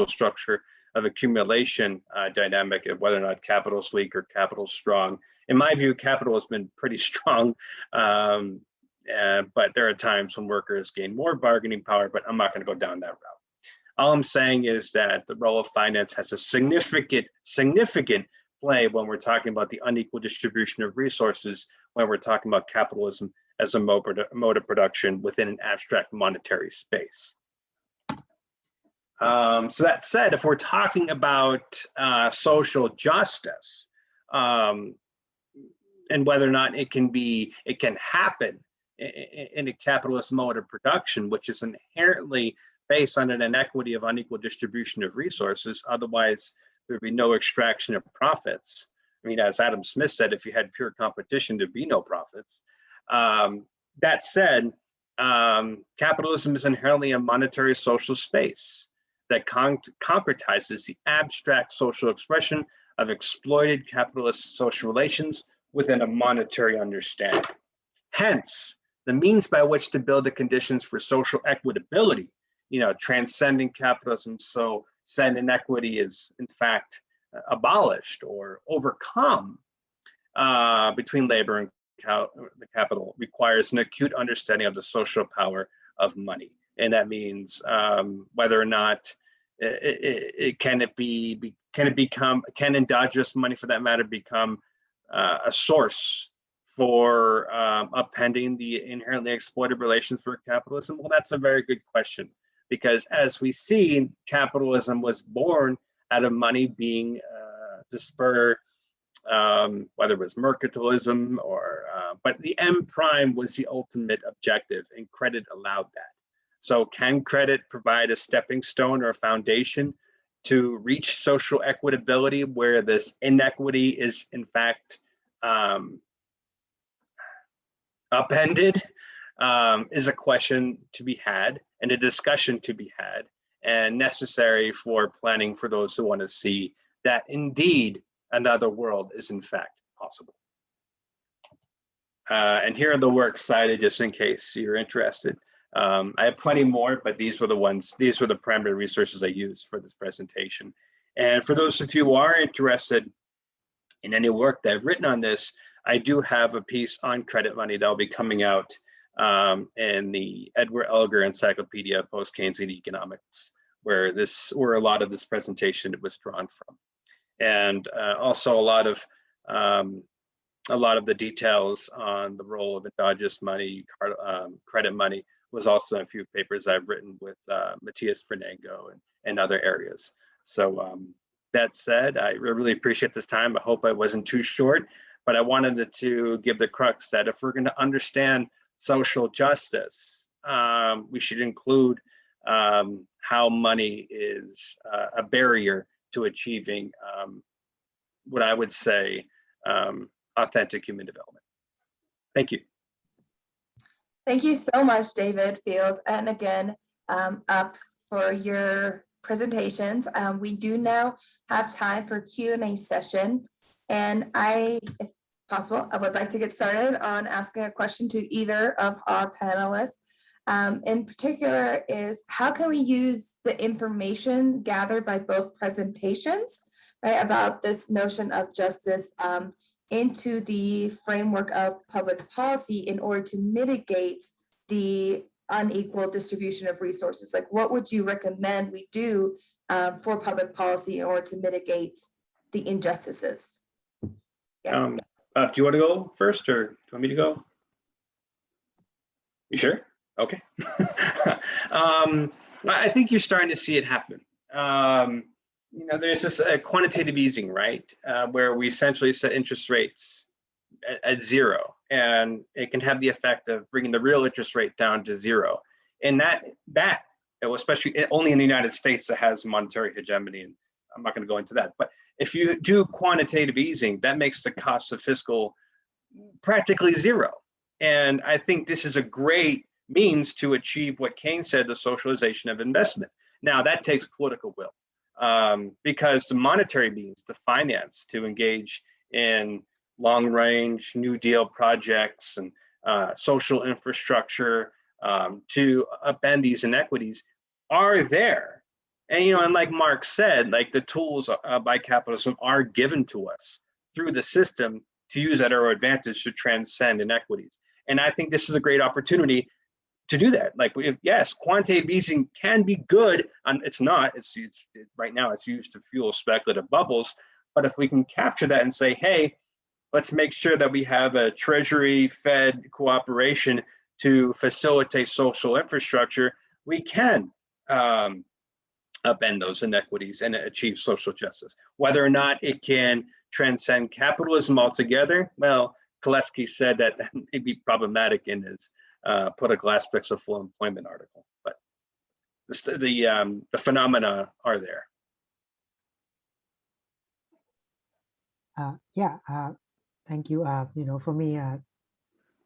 structure of accumulation dynamic of whether or not capital is weak or capital is strong. In my view, capital has been pretty strong, but there are times when workers gain more bargaining power, but I'm not going to go down that route. All I'm saying is that the role of finance has a significant play when we're talking about the unequal distribution of resources, when we're talking about capitalism as a mode of production within an abstract monetary space. So that said, if we're talking about social justice and whether or not it can happen in a capitalist mode of production, which is inherently based on an inequity of unequal distribution of resources, otherwise there'd be no extraction of profits. I mean, as Adam Smith said, if you had pure competition, there'd be no profits. That said, capitalism is inherently a monetary social space that concretizes the abstract social expression of exploited capitalist social relations within a monetary understanding. Hence, the means by which to build the conditions for social equitability, transcending capitalism, so said inequity is in fact abolished or overcome between labor and the capital, requires an acute understanding of the social power of money. And that means whether or not can endogenous money, for that matter, become a source for upending the inherently exploited relations for capitalism? Well, that's a very good question, because as we see, capitalism was born out of money being to spur whether it was mercantilism or, but the M prime was the ultimate objective, and credit allowed that. So can credit provide a stepping stone or a foundation to reach social equitability where this inequity is in fact upended? Is a question to be had and a discussion to be had, and necessary for planning for those who want to see that indeed another world is in fact possible. And here are the works cited just in case you're interested. I have plenty more, but these were the primary resources I used for this presentation. And for those of you who are interested in any work that I've written on this, I do have a piece on credit money that will be coming out in the Edward Elgar Encyclopedia of Post-Keynesian Economics, where a lot of this presentation was drawn from. And also a lot of the details on the role of endogenous money, credit money, was also in a few papers I've written with Matthias Fernango and other areas. So That said, I really appreciate this time. I hope I wasn't too short, but I wanted to give the crux that if we're going to understand social justice, we should include how money is a barrier to achieving what I would say authentic human development. Thank you. Thank you so much, David Fields, and again, up for your presentations. We do now have time for Q&A session, and if possible, I would like to get started on asking a question to either of our panelists. In particular is, how can we use the information gathered by both presentations, right, about this notion of justice into the framework of public policy in order to mitigate the unequal distribution of resources? Like, what would you recommend we do for public policy in order to mitigate the injustices? Yes. Do you want to go first, or do you want me to go? You sure? Okay. I think you're starting to see it happen. You know, there's this quantitative easing, right, where we essentially set interest rates at zero, and it can have the effect of bringing the real interest rate down to zero. And that especially only in the United States that has monetary hegemony, and I'm not going to go into that. But if you do quantitative easing, that makes the cost of fiscal practically zero. And I think this is a great means to achieve what Keynes said, the socialization of investment. Now, that takes political will, because the monetary means, the finance to engage in long-range New Deal projects and social infrastructure to upend these inequities are there. And, you know, and like Mark said, like the tools by capitalism are given to us through the system to use at our advantage to transcend inequities. And I think this is a great opportunity to do that. Like, yes, quantitative easing can be good, and it's not. Right now it's used to fuel speculative bubbles. But if we can capture that and say, hey, let's make sure that we have a Treasury-Fed cooperation to facilitate social infrastructure, we can upend those inequities and achieve social justice. Whether or not it can transcend capitalism altogether, well, Koletsky said that may be problematic in his Political Aspects of Full Employment article, but the phenomena are there. Thank you. You know, for me,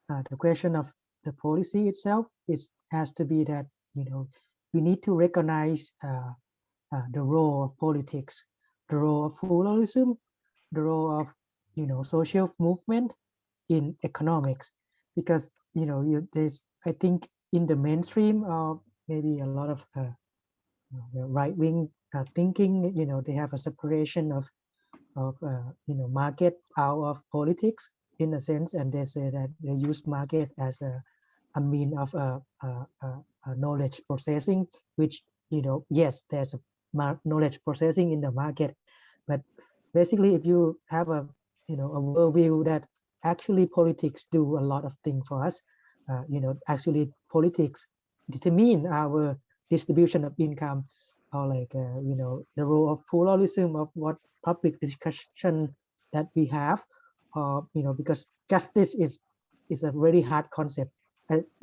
the question of the policy itself has to be that, you know, we need to recognize the role of politics, the role of pluralism, the role of, you know, social movement in economics, because, you know, there's, I think, in the mainstream, maybe a lot of right-wing thinking, you know, they have a separation of you know, market out of politics in a sense, and they say that they use market as a mean of knowledge processing, which, you know, yes, there's a knowledge processing in the market, but basically, if you have a, you know, a worldview that actually politics do a lot of things for us, you know, actually politics determine our distribution of income, or like, you know, the role of pluralism of what public discussion that we have, you know, because justice is a very hard concept,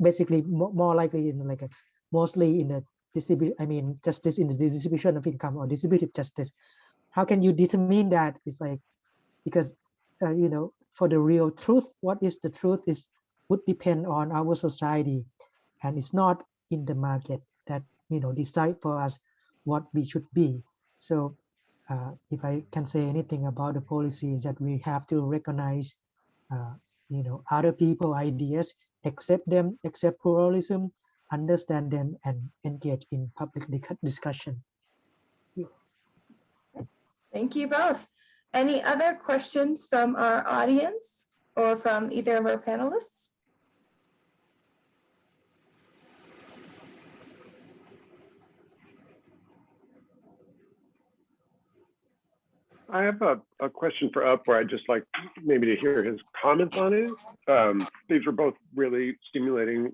basically more likely in like mostly in the justice in the distribution of income or distributive justice. How can you determine that? It's like, because you know, for the real truth, what is the truth would depend on our society, and it's not in the market that, you know, decide for us what we should be. So if I can say anything about the policy, is that we have to recognize, you know, other people's ideas, accept them, accept pluralism, understand them, and engage in public discussion. Thank you both. Any other questions from our audience or from either of our panelists? I have a question for Up, where I'd just like maybe to hear his comments on it. These were both really stimulating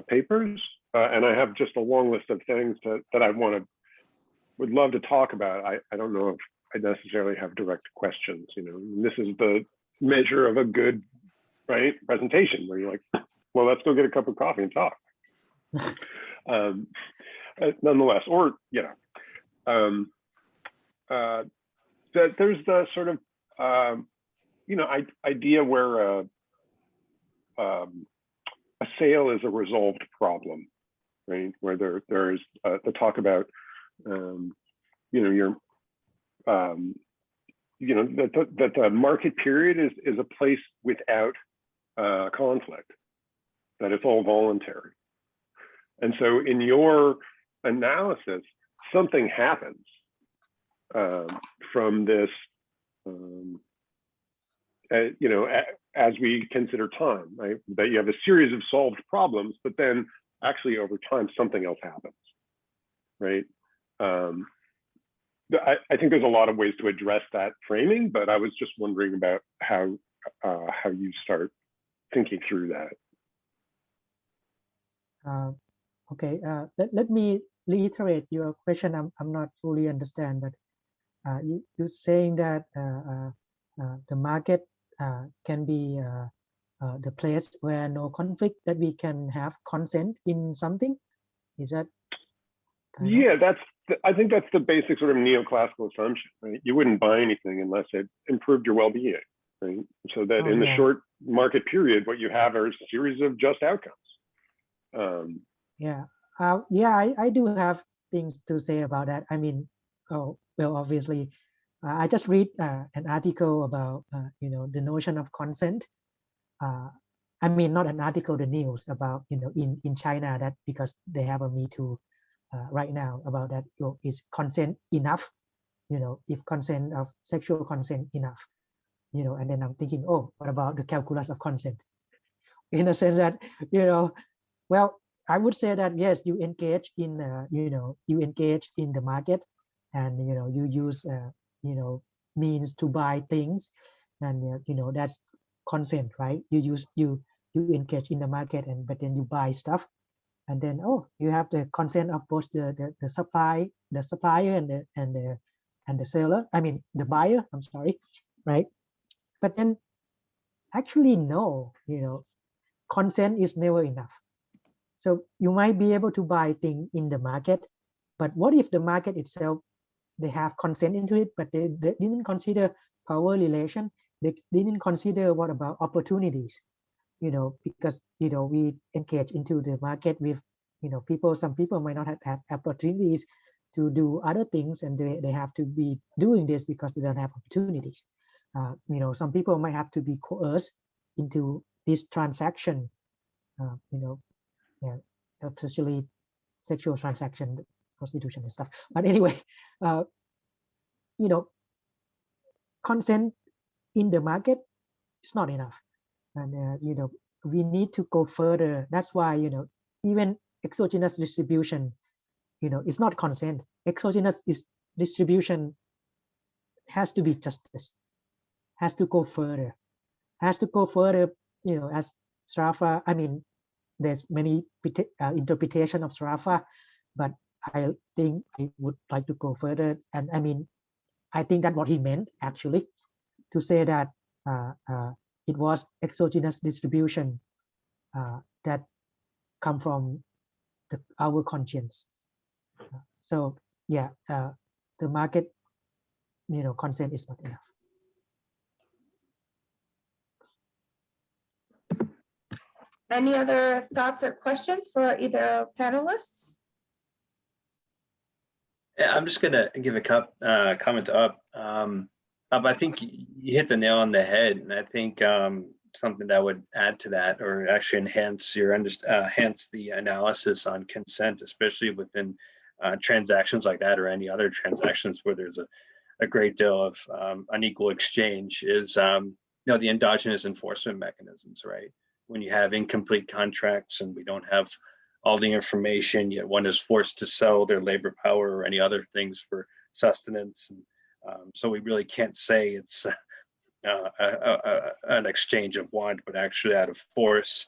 papers, and I have just a long list of things that I would love to talk about. I don't know if necessarily have direct questions. And this is the measure of a good, right, presentation where you're like, well, let's go get a cup of coffee and talk. Nonetheless, or that there's the sort of idea where a sale is a resolved problem, right? Where there's the talk about that the market period is a place without conflict, that it's all voluntary. And so in your analysis, something happens from this, as we consider time, right? That you have a series of solved problems, but then actually over time, something else happens, right? I think there's a lot of ways to address that framing, but I was just wondering about how you start thinking through that. Okay, let me reiterate your question. I'm not fully understand, but you're saying that the market can be the place where no conflict, that we can have consent in something. Is that? Yeah, I think that's the basic sort of neoclassical assumption, right? You wouldn't buy anything unless it improved your well-being, right? So that in the short market period, what you have are a series of just outcomes. I do have things to say about that. I mean, obviously, I just read an article about the notion of consent. I mean, not an article, the news about in China, that because they have a Me Too right now about that, is consent enough? If consent of sexual consent enough? And then I'm thinking, oh, what about the calculus of consent? In a sense that well, I would say that yes, you engage in you engage in the market, and you use means to buy things, and that's consent, right? You engage in the market, but then you buy stuff, and then you have the consent of both the supplier and the seller. I mean the buyer. I'm sorry, right? But then actually no, consent is never enough. So you might be able to buy things in the market, but what if the market itself, they have consent into it, but they didn't consider power relation. They didn't consider what about opportunities, because we engage into the market with people. Some people might not have opportunities to do other things, and they have to be doing this because they don't have opportunities. Some people might have to be coerced into this transaction, especially sexual transaction, prostitution and stuff. But anyway, consent in the market is not enough, and we need to go further. That's why even exogenous distribution, is not consent. Exogenous distribution has to be justice, has to go further, as Sraffa. I mean, there's many interpretation of Sraffa, but I think I would like to go further. And I mean, I think that's what he meant actually, to say that it was exogenous distribution that come from our conscience. So yeah, the market, consent is not enough. Any other thoughts or questions for either panelists? Yeah, I'm just gonna give a comment to Up. I think you hit the nail on the head, and I think something that would add to that, or actually enhance the analysis on consent, especially within transactions like that, or any other transactions where there's a great deal of unequal exchange, is the endogenous enforcement mechanisms, right? When you have incomplete contracts and we don't have all the information, yet one is forced to sell their labor power or any other things for sustenance. And so we really can't say it's an exchange of want, but actually out of force.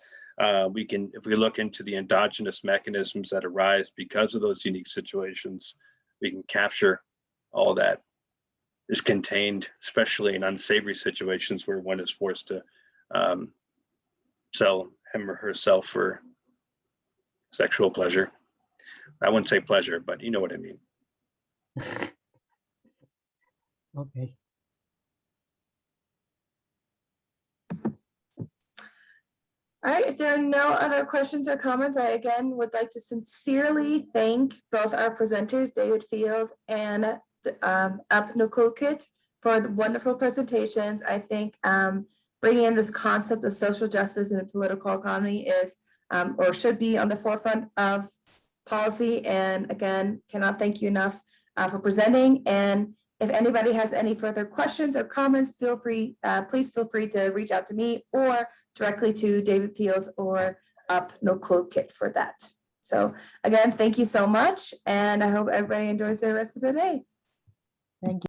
We can, if we look into the endogenous mechanisms that arise because of those unique situations, we can capture all that is contained, especially in unsavory situations where one is forced to sell him or herself for sexual pleasure. I wouldn't say pleasure, but you know what I mean. Okay. All right, if there are no other questions or comments, I again would like to sincerely thank both our presenters, David Fields and Up Nukulkit, for the wonderful presentations. I think bringing in this concept of social justice in the political economy is or should be on the forefront of policy. And again, cannot thank you enough for presenting. And if anybody has any further questions or comments, feel free, please feel free to reach out to me or directly to David Fields or Up Nukulkit for that. So again, thank you so much. And I hope everybody enjoys the rest of the day. Thank you.